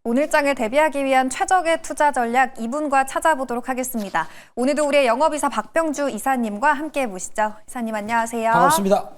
오늘장을 대비하기 위한 최적의 투자 전략 2분과 찾아보도록 하겠습니다. 오늘도 우리의 영업이사 박병주 이사님과 함께해 보시죠. 이사님 안녕하세요. 반갑습니다.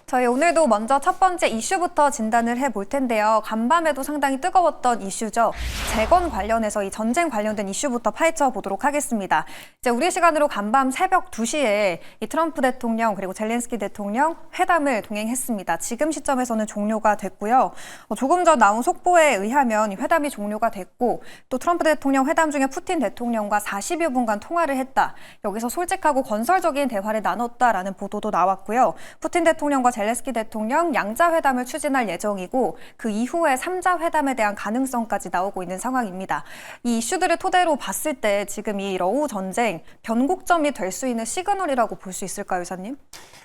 저희 오늘도 먼저 첫 번째 이슈부터 진단을 해볼 텐데요. 간밤에도 상당히 뜨거웠던 이슈죠. 재건 관련해서 이 전쟁 관련된 이슈부터 파헤쳐 보도록 하겠습니다. 이제 우리 시간으로 간밤 새벽 2시에 이 트럼프 대통령 그리고 젤렌스키 대통령 회담을 동행했습니다. 지금 시점에서는 종료가 됐고요. 조금 전 나온 속보에 의하면 이 회담이 종료가 됐고 또 트럼프 대통령 회담 중에 푸틴 대통령과 40여 분간 통화를 했다. 여기서 솔직하고 건설적인 대화를 나눴다라는 보도도 나왔고요. 푸틴 대통령과 젤렌스키 대통령 양자 회담을 추진할 예정이고 그 이후에 3자 회담에 대한 가능성까지 나오고 있는 상황입니다. 이 이슈들을 토대로 봤을 때 지금 이 러우 전쟁 변곡점이 될 수 있는 시그널이라고 볼 수 있을까요, 이사님?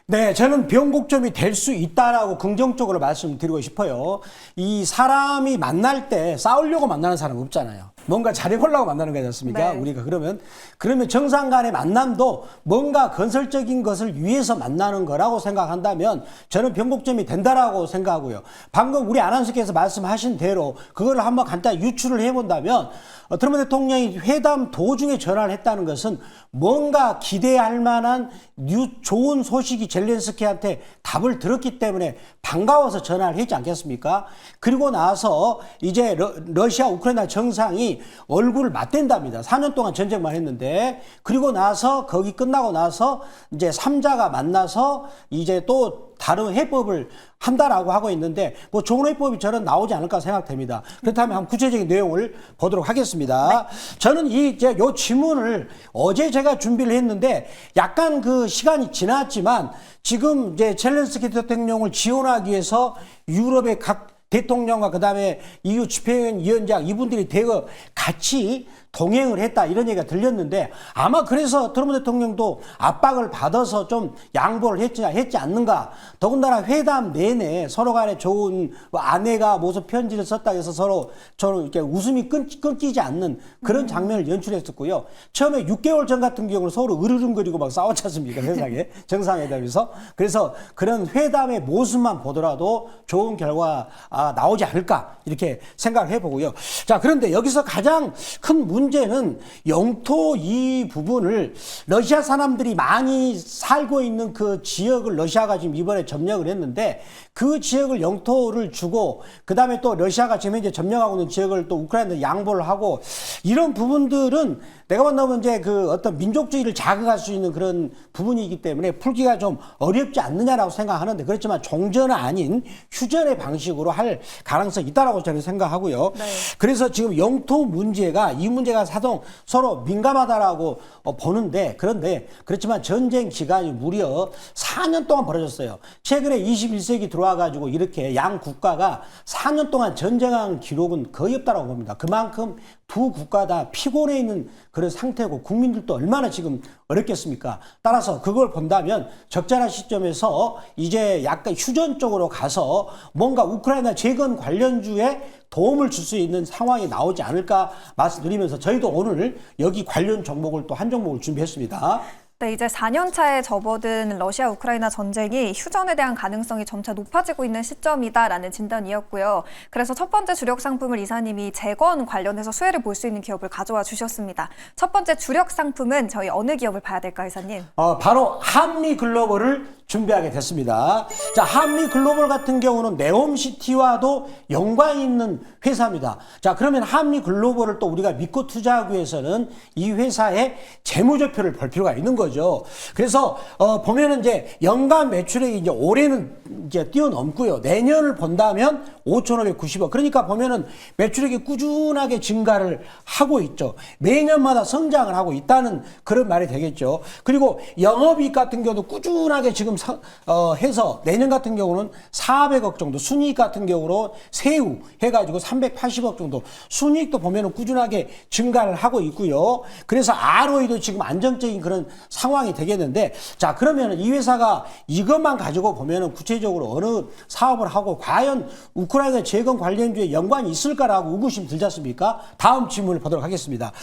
네, 저는 변곡점이 될 수 있다라고 긍정적으로 말씀드리고 싶어요. 이 사람이 만날 때 싸우려고 만나는 사람 없잖아요. 뭔가 잘해보려고 만나는 거지 않습니까? 네. 우리가 그러면 정상 간의 만남도 뭔가 건설적인 것을 위해서 만나는 거라고 생각한다면 저는 변곡점이 된다라고 생각하고요. 방금 우리 아나운서께서 말씀하신 대로 그거를 한번 간단히 유추를 해본다면 트럼프 대통령이 회담 도중에 전화를 했다는 것은 뭔가 기대할 만한 좋은 소식이 젤렌스키한테 답을 들었기 때문에 반가워서 전화를 했지 않겠습니까? 그리고 나서 이제 러시아 우크라이나 정상이 얼굴을 맞댄답니다. 4년 동안 전쟁만 했는데 그리고 나서 거기 끝나고 나서 이제 3자가 만나서 이제 또 다른 해법을 한다라고 하고 있는데 뭐 좋은 해법이 저는 나오지 않을까 생각됩니다. 그렇다면 한번 구체적인 내용을 보도록 하겠습니다. 네. 저는 요 질문을 어제 제가 준비를 했는데 약간 그 시간이 지났지만 지금 이제 젤렌스키 대통령을 지원하기 위해서 유럽의 각 대통령과 그다음에 EU 집행위원장 이분들이 대거 같이 동행을 했다 이런 얘기가 들렸는데 아마 그래서 트럼프 대통령도 압박을 받아서 좀 양보를 했지 않는가. 더군다나 회담 내내 서로 간에 좋은 아내가 모습 편지를 썼다 해서 서로 이렇게 웃음이 끊기지 않는 그런 장면을 연출했었고요. 처음에 6개월 전 같은 경우는 서로 으르렁거리고 막 싸웠지 않습니까? 세상에 정상회담에서. 그래서 그런 회담의 모습만 보더라도 좋은 결과 나오지 않을까 이렇게 생각을 해보고요. 자, 그런데 여기서 가장 큰 문제는 영토 이 부분을 러시아 사람들이 많이 살고 있는 그 지역을 러시아가 지금 이번에 점령을 했는데 그 지역을 영토를 주고 그 다음에 또 러시아가 지금 현재 점령하고 있는 지역을 또 우크라이나에 양보를 하고 이런 부분들은 내가 본다면 이제 그 어떤 민족주의를 자극할 수 있는 그런 부분이기 때문에 풀기가 좀 어렵지 않느냐라고 생각하는데 그렇지만 종전은 아닌 휴전의 방식으로 할 가능성이 있다라고 저는 생각하고요. 네. 그래서 지금 영토 문제가 이 문제가 서로 민감하다라고 보는데 그런데 그렇지만 전쟁 기간이 무려 4년 동안 벌어졌어요. 최근에 21세기 들어와가지고 이렇게 양 국가가 4년 동안 전쟁한 기록은 거의 없다라고 봅니다. 그만큼 두 국가 다 피곤해 있는 그런 상태고 국민들도 얼마나 지금 어렵겠습니까? 따라서 그걸 본다면 적절한 시점에서 이제 약간 휴전 쪽으로 가서 뭔가 우크라이나 재건 관련주에 도움을 줄 수 있는 상황이 나오지 않을까 말씀드리면서 저희도 오늘 여기 관련 종목을 또 한 종목을 준비했습니다. 네, 이제 4년 차에 접어든 러시아 우크라이나 전쟁이 휴전에 대한 가능성이 점차 높아지고 있는 시점이다라는 진단이었고요. 그래서 첫 번째 주력 상품을 이사님이 재건 관련해서 수혜를 볼 수 있는 기업을 가져와 주셨습니다. 첫 번째 주력 상품은 저희 어느 기업을 봐야 될까요, 이사님? 바로 한미글로벌을 준비하게 됐습니다. 자, 한미글로벌 같은 경우는 네옴시티와도 연관이 있는 회사입니다. 자, 그러면 한미글로벌을 또 우리가 믿고 투자하기 위해서는 이 회사의 재무제표를 볼 필요가 있는 거죠. 그래서 보면은 이제 연간 매출액이 이제 올해는 이제 뛰어넘고요. 내년을 본다면 5,590억. 그러니까 보면은 매출액이 꾸준하게 증가를 하고 있죠. 매년마다 성장을 하고 있다는 그런 말이 되겠죠. 그리고 영업이익 같은 경우도 꾸준하게 지금 해서 내년 같은 경우는 400억 정도, 순이익 같은 경우로 세후 해가지고 380억 정도, 순이익도 보면은 꾸준하게 증가를 하고 있고요. 그래서 ROE도 지금 안정적인 그런 상황이 되겠는데, 자, 그러면은 이 회사가 이것만 가지고 보면은 구체적으로 어느 사업을 하고 과연 우크라이나 재건 관련주에 연관이 있을까라고 의구심 들지 않습니까? 다음 질문을 보도록 하겠습니다.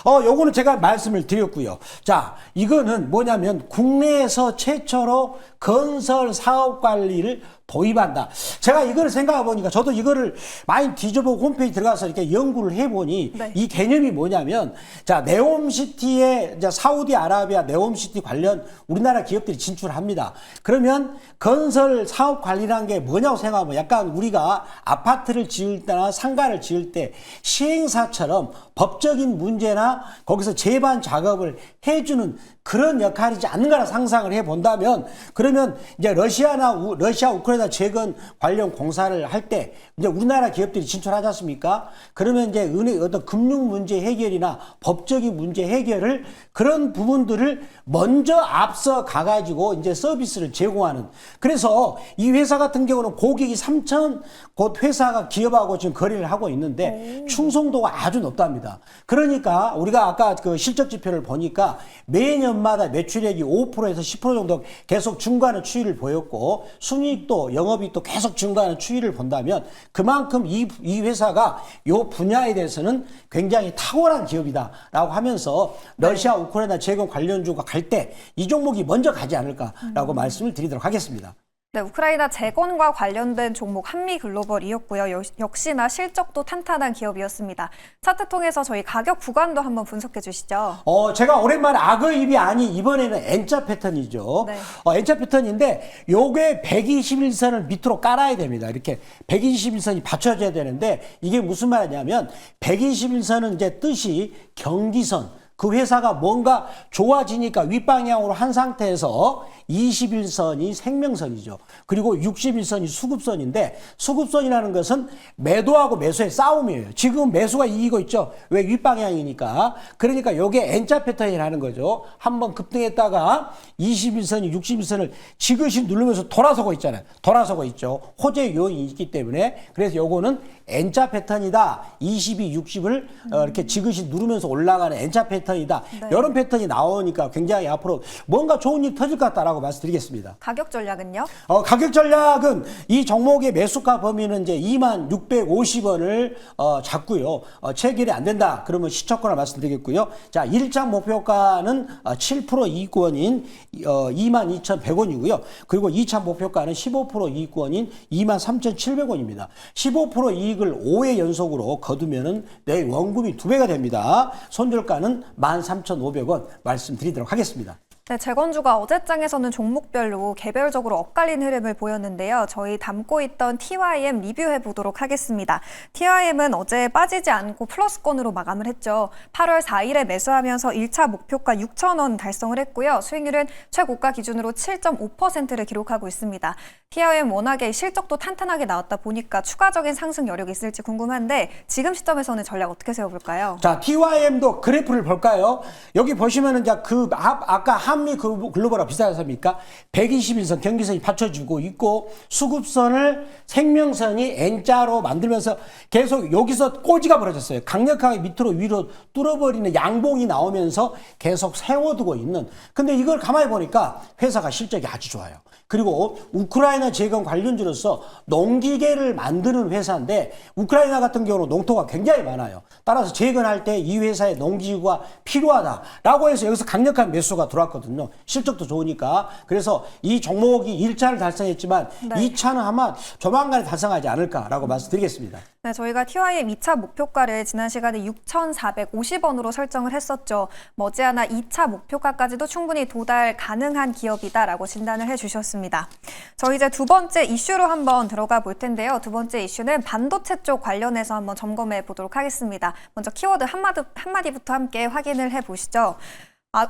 요거는 제가 말씀을 드렸고요. 자, 이거는 뭐냐면 국내에서 최초로 건설 사업 관리를 도입한다. 제가 이걸 생각해 보니까 저도 이거를 많이 뒤져보고 홈페이지 들어가서 이렇게 연구를 해보니 네. 이 개념이 뭐냐면 자 네옴시티에 이제 사우디아라비아 네옴시티 관련 우리나라 기업들이 진출합니다. 그러면 건설 사업 관리라는 게 뭐냐고 생각하면 약간 우리가 아파트를 지을 때나 상가를 지을 때 시행사처럼 법적인 문제나 거기서 제반 작업을 해주는 그런 역할이지 않는가라 상상을 해 본다면 그러면 이제 러시아 우크라이나 재건 관련 공사를 할 때 이제 우리나라 기업들이 진출하지 않습니까? 그러면 이제 어떤 금융 문제 해결이나 법적인 문제 해결을 그런 부분들을 먼저 앞서 가가지고 이제 서비스를 제공하는 그래서 이 회사 같은 경우는 고객이 3천 곳 회사가 기업하고 지금 거래를 하고 있는데 충성도가 아주 높답니다. 그러니까 우리가 아까 그 실적 지표를 보니까 매년마다 매출액이 5%에서 10% 정도 계속 증가하는 추이를 보였고 순이익도 영업이익도 계속 증가하는 추이를 본다면 그만큼 이 회사가 이 분야에 대해서는 굉장히 탁월한 기업이다라고 하면서 러시아 우크라이나 재건 관련주가 갈 때 이 종목이 먼저 가지 않을까라고 말씀을 드리도록 하겠습니다. 네, 우크라이나 재건과 관련된 종목 한미글로벌이었고요. 역시나 실적도 탄탄한 기업이었습니다. 차트 통해서 저희 가격 구간도 한번 분석해 주시죠. 제가 오랜만에 악어입이 아닌 이번에는 N자 패턴이죠. 네. N자 패턴인데 요게 121선을 밑으로 깔아야 됩니다. 이렇게 121선이 받쳐져야 되는데 이게 무슨 말이냐면 121선은 이제 뜻이 경기선 그 회사가 뭔가 좋아지니까 윗방향으로 한 상태에서 21선이 생명선이죠. 그리고 61선이 수급선인데 수급선이라는 것은 매도하고 매수의 싸움이에요. 지금 매수가 이기고 있죠. 왜 윗방향이니까. 그러니까 이게 N자 패턴이라는 거죠. 한번 급등했다가 21선이 61선을 지그시 누르면서 돌아서고 있잖아요. 돌아서고 있죠. 호재 요인이 있기 때문에 그래서 요거는 N자 패턴이다. 22, 60을 이렇게 지그시 누르면서 올라가는 N자 패턴이다. 네. 이런 패턴이 나오니까 굉장히 앞으로 뭔가 좋은 일 터질 것 같다라고 말씀드리겠습니다. 가격 전략은요? 가격 전략은 이 종목의 매수가 범위는 이제 2650원을 잡고요. 체결이 안 된다. 그러면 시초가를 말씀드리겠고요. 자, 1차 목표가는 7% 이익권인 22,100원이고요. 그리고 2차 목표가는 15% 이익권인 23,700원입니다. 15% 이익을 5회 연속으로 거두면은 내 원금이 2배가 됩니다. 손절가는 13,500원 말씀드리도록 하겠습니다. 네, 재건주가 어제장에서는 종목별로 개별적으로 엇갈린 흐름을 보였는데요. 저희 담고 있던 TYM 리뷰해 보도록 하겠습니다. TYM은 어제 빠지지 않고 플러스권으로 마감을 했죠. 8월 4일에 매수하면서 1차 목표가 6,000원 달성을 했고요. 수익률은 최고가 기준으로 7.5%를 기록하고 있습니다. TYM 워낙에 실적도 탄탄하게 나왔다 보니까 추가적인 상승 여력이 있을지 궁금한데 지금 시점에서는 전략 어떻게 세워볼까요? 자, TYM도 그래프를 볼까요? 여기 보시면은 이제 아까 한미 글로벌하고 비슷하지 않습니까? 121선 경기선이 받쳐주고 있고 수급선을 생명선이 N자로 만들면서 계속 여기서 꼬지가 벌어졌어요. 강력하게 밑으로 위로 뚫어버리는 양봉이 나오면서 계속 세워두고 있는. 근데 이걸 가만히 보니까 회사가 실적이 아주 좋아요. 그리고 우크라이나 재건 관련주로서 농기계를 만드는 회사인데 우크라이나 같은 경우는 농토가 굉장히 많아요. 따라서 재건할 때 이 회사의 농기구가 필요하다라고 해서 여기서 강력한 매수가 들어왔거든요. 실적도 좋으니까. 그래서 이 종목이 1차를 달성했지만 네. 2차는 아마 조만간에 달성하지 않을까라고 말씀드리겠습니다. 네, 저희가 TYM 2차 목표가를 지난 시간에 6,450원으로 설정을 했었죠. 머지않아 2차 목표가까지도 충분히 도달 가능한 기업이다라고 진단을 해주셨습니다. 저희 이제 두 번째 이슈로 한번 들어가 볼 텐데요. 두 번째 이슈는 반도체 쪽 관련해서 한번 점검해 보도록 하겠습니다. 먼저 키워드 한마디부터 함께 확인을 해보시죠.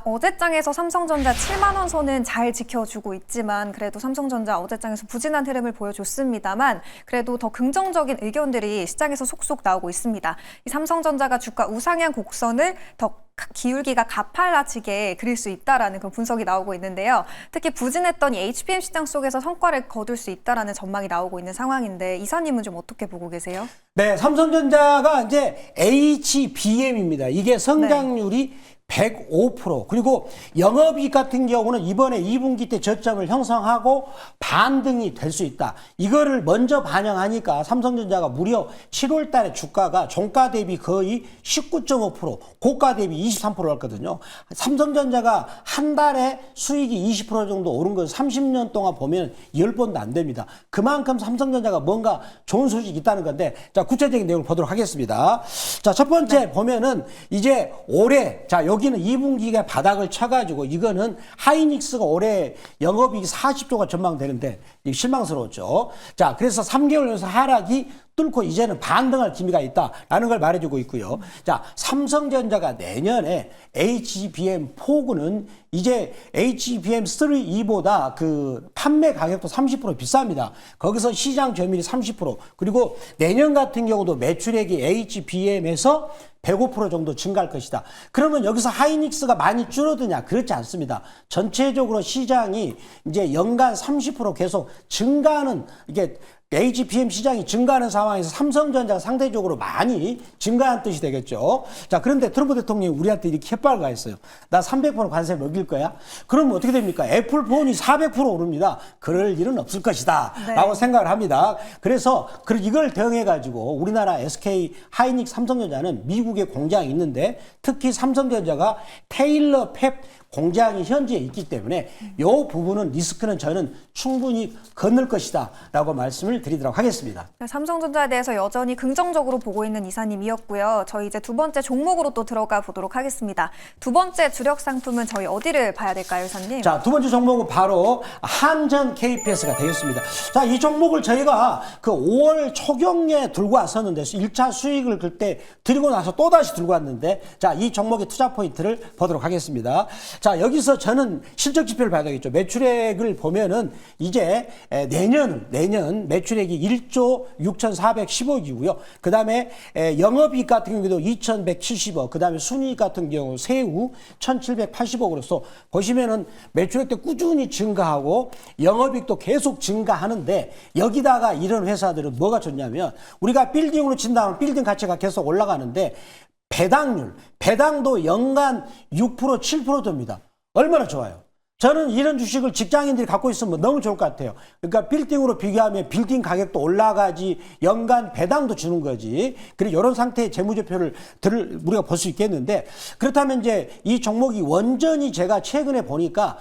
어제장에서 삼성전자 7만 원 선은 잘 지켜주고 있지만 그래도 삼성전자 어제장에서 부진한 흐름을 보여줬습니다만 그래도 더 긍정적인 의견들이 시장에서 속속 나오고 있습니다. 이 삼성전자가 주가 우상향 곡선을 더 기울기가 가팔라지게 그릴 수 있다라는 그런 분석이 나오고 있는데요. 특히 부진했던 이 HBM 시장 속에서 성과를 거둘 수 있다라는 전망이 나오고 있는 상황인데 이사님은 좀 어떻게 보고 계세요? 네, 삼성전자가 이제 HBM입니다. 이게 성장률이 105%. 그리고 영업이익 같은 경우는 이번에 2분기 때 저점을 형성하고 반등이 될 수 있다. 이거를 먼저 반영하니까 삼성전자가 무려 7월 달에 주가가 종가 대비 거의 19.5%, 고가 대비 23%였거든요. 삼성전자가 한 달에 수익이 20% 정도 오른 건 30년 동안 보면 10번도 안 됩니다. 그만큼 삼성전자가 뭔가 좋은 소식이 있다는 건데, 자, 구체적인 내용을 보도록 하겠습니다. 자, 첫 번째 보면은 이제 올해, 자, 여기는 2분기가 바닥을 쳐가지고 이거는 하이닉스가 올해 영업이익 40조가 전망되는데 실망스러웠죠. 자, 그래서 3개월 연속 하락이 뚫고 이제는 반등할 기미가 있다라는 걸 말해주고 있고요. 자, 삼성전자가 내년에 HBM4는 이제 HBM3E보다 그 판매 가격도 30% 비쌉니다. 거기서 시장 점유율이 30%, 그리고 내년 같은 경우도 매출액이 HBM에서 105% 정도 증가할 것이다. 그러면 여기서 하이닉스가 많이 줄어드냐? 그렇지 않습니다. 전체적으로 시장이 이제 연간 30% 계속 증가하는, 이게 HBM 시장이 증가하는 상황에서 삼성전자가 상대적으로 많이 증가한 뜻이 되겠죠. 자, 그런데 트럼프 대통령이 우리한테 이렇게 햇발을 가했어요. 나 300% 관세 먹일 거야? 그러면 어떻게 됩니까? 애플폰이 400% 오릅니다. 그럴 일은 없을 것이다. 네. 라고 생각을 합니다. 그래서 이걸 대응해가지고 우리나라 SK 하이닉스 삼성전자는 미국에 공장이 있는데, 특히 삼성전자가 테일러 팹 공장이 현지에 있기 때문에 이 부분은 리스크는 저는 충분히 건널 것이다 라고 말씀을 드리도록 하겠습니다. 삼성전자에 대해서 여전히 긍정적으로 보고 있는 이사님이었고요. 저희 이제 두 번째 종목으로 또 들어가 보도록 하겠습니다. 두 번째 주력 상품은 저희 어디를 봐야 될까요, 이사님? 자, 두 번째 종목은 바로 한전 KPS가 되겠습니다. 자, 이 종목을 저희가 그 5월 초경에 들고 왔었는데 1차 수익을 그때 드리고 나서 또다시 들고 왔는데, 자, 이 종목의 투자 포인트를 보도록 하겠습니다. 자, 여기서 저는 실적 지표를 봐야 되겠죠. 매출액을 보면은 이제 내년 매출액이 1조 6,410억이고요. 그 다음에 영업이익 같은 경우도 2,170억, 그 다음에 순이익 같은 경우 세후 1,780억으로서 보시면은 매출액도 꾸준히 증가하고 영업이익도 계속 증가하는데, 여기다가 이런 회사들은 뭐가 좋냐면, 우리가 빌딩으로 친다면 빌딩 가치가 계속 올라가는데 배당도 연간 6%, 7% 됩니다. 얼마나 좋아요. 저는 이런 주식을 직장인들이 갖고 있으면 너무 좋을 것 같아요. 그러니까 빌딩으로 비교하면 빌딩 가격도 올라가지, 연간 배당도 주는 거지. 그리고 이런 상태의 재무제표를 우리가 볼 수 있겠는데, 그렇다면 이제 이 종목이 원전이 제가 최근에 보니까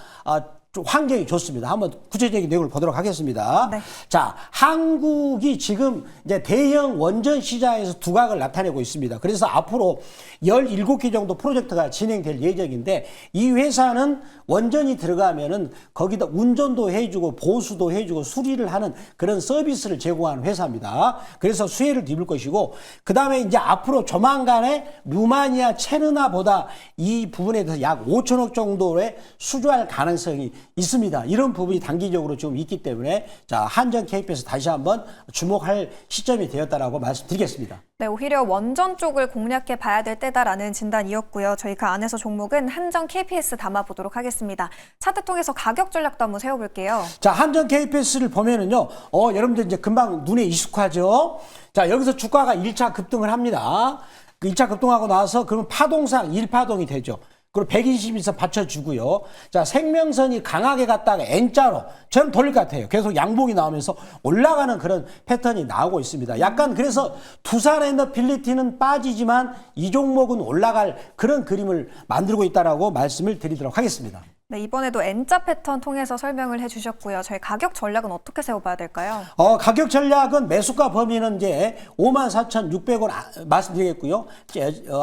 좀 환경이 좋습니다. 한번 구체적인 내용을 보도록 하겠습니다. 네. 자, 한국이 지금 이제 대형 원전 시장에서 두각을 나타내고 있습니다. 그래서 앞으로 17개 정도 프로젝트가 진행될 예정인데, 이 회사는 원전이 들어가면은 거기다 운전도 해주고 보수도 해주고 수리를 하는 그런 서비스를 제공하는 회사입니다. 그래서 수혜를 입을 것이고, 그 다음에 이제 앞으로 조만간에 루마니아 체르나보다 이 부분에 대해서 약 5천억 정도의 수주할 가능성이 있습니다. 이런 부분이 단기적으로 좀 있기 때문에, 자, 한전 KP에서 다시 한번 주목할 시점이 되었다라고 말씀드리겠습니다. 네, 오히려 원전 쪽을 공략해 봐야 될 때다라는 진단이었고요. 저희 그 안에서 종목은 한전 KPS 담아보도록 하겠습니다. 차트 통해서 가격 전략도 한번 세워볼게요. 자, 한전 KPS를 보면은요, 여러분들 이제 금방 눈에 익숙하죠? 자, 여기서 주가가 1차 급등을 합니다. 그 1차 급등하고 나서 그러면 파동상 1파동이 되죠. 그리고 120에서 받쳐주고요. 자, 생명선이 강하게 갔다가 N자로 저는 돌릴 것 같아요. 계속 양봉이 나오면서 올라가는 그런 패턴이 나오고 있습니다. 약간 그래서 두산에너빌리티는 빠지지만 이 종목은 올라갈 그런 그림을 만들고 있다라고 말씀을 드리도록 하겠습니다. 네, 이번에도 N자 패턴 통해서 설명을 해주셨고요. 저희 가격 전략은 어떻게 세워봐야 될까요? 가격 전략은 매수가 범위는 이제 54,600원 말씀드리겠고요.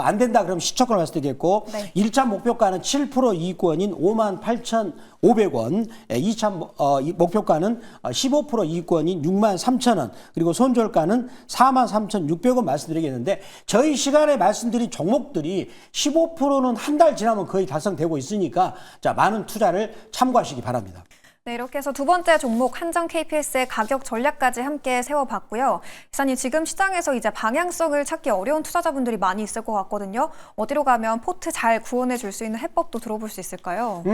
안 된다 그러면 시초가를 말씀드리겠고, 네. 1차 목표가는 7% 이익권인 58,500원, 2차 목표가는 15% 이익권인 63,000원, 그리고 손절가는 43,600원 말씀드리겠는데, 저희 시간에 말씀드린 종목들이 15%는 한 달 지나면 거의 달성되고 있으니까, 자, 많은 투자를 참고하시기 바랍니다. 네, 이렇게 해서 두 번째 종목 한정 KPS의 가격 전략까지 함께 세워봤고요. 기사님, 지금 시장에서 이제 방향성을 찾기 어려운 투자자분들이 많이 있을 것 같거든요. 어디로 가면 포트 잘 구원해 줄 수 있는 해법도 들어볼 수 있을까요?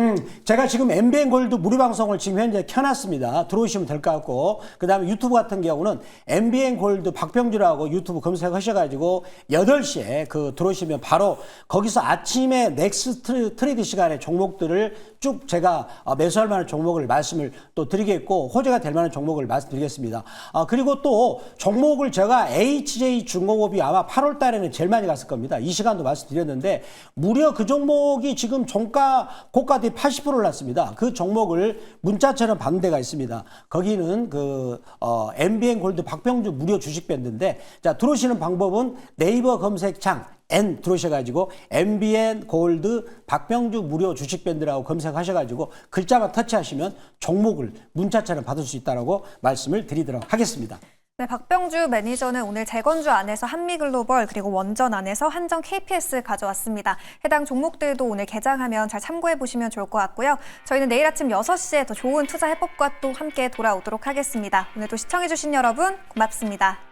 제가 지금 MBN 골드 무료 방송을 지금 현재 켜놨습니다. 들어오시면 될 것 같고, 그 다음에 유튜브 같은 경우는 MBN 골드 박병주라고 유튜브 검색하셔가지고 8시에 들어오시면 바로 거기서 아침에 넥스트 트레이드 시간에 종목들을 쭉 제가 매수할 만한 종목을 말씀을 또 드리겠고, 호재가 될 만한 종목을 말씀드리겠습니다. 그리고 또 종목을 제가 HJ중공업이 아마 8월 달에는 제일 많이 갔을 겁니다. 이 시간도 말씀드렸는데 무려 그 종목이 지금 고가 대비 80% 올랐습니다. 그 종목을 문자처럼 받는 데가 있습니다. 거기는 MBN 골드 박병주 무료 주식 밴드인데, 자, 들어오시는 방법은 네이버 검색창 N 들어오셔가지고 MBN 골드 박병주 무료 주식 밴드라고 검색하셔가지고 글자만 터치하시면 종목을 문자처럼 받을 수 있다라고 말씀을 드리도록 하겠습니다. 네, 박병주 매니저는 오늘 재건주 안에서 한미글로벌 그리고 원전 안에서 한정 KPS 가져왔습니다. 해당 종목들도 오늘 개장하면 잘 참고해 보시면 좋을 것 같고요. 저희는 내일 아침 6시에 더 좋은 투자 해법과 또 함께 돌아오도록 하겠습니다. 오늘도 시청해 주신 여러분 고맙습니다.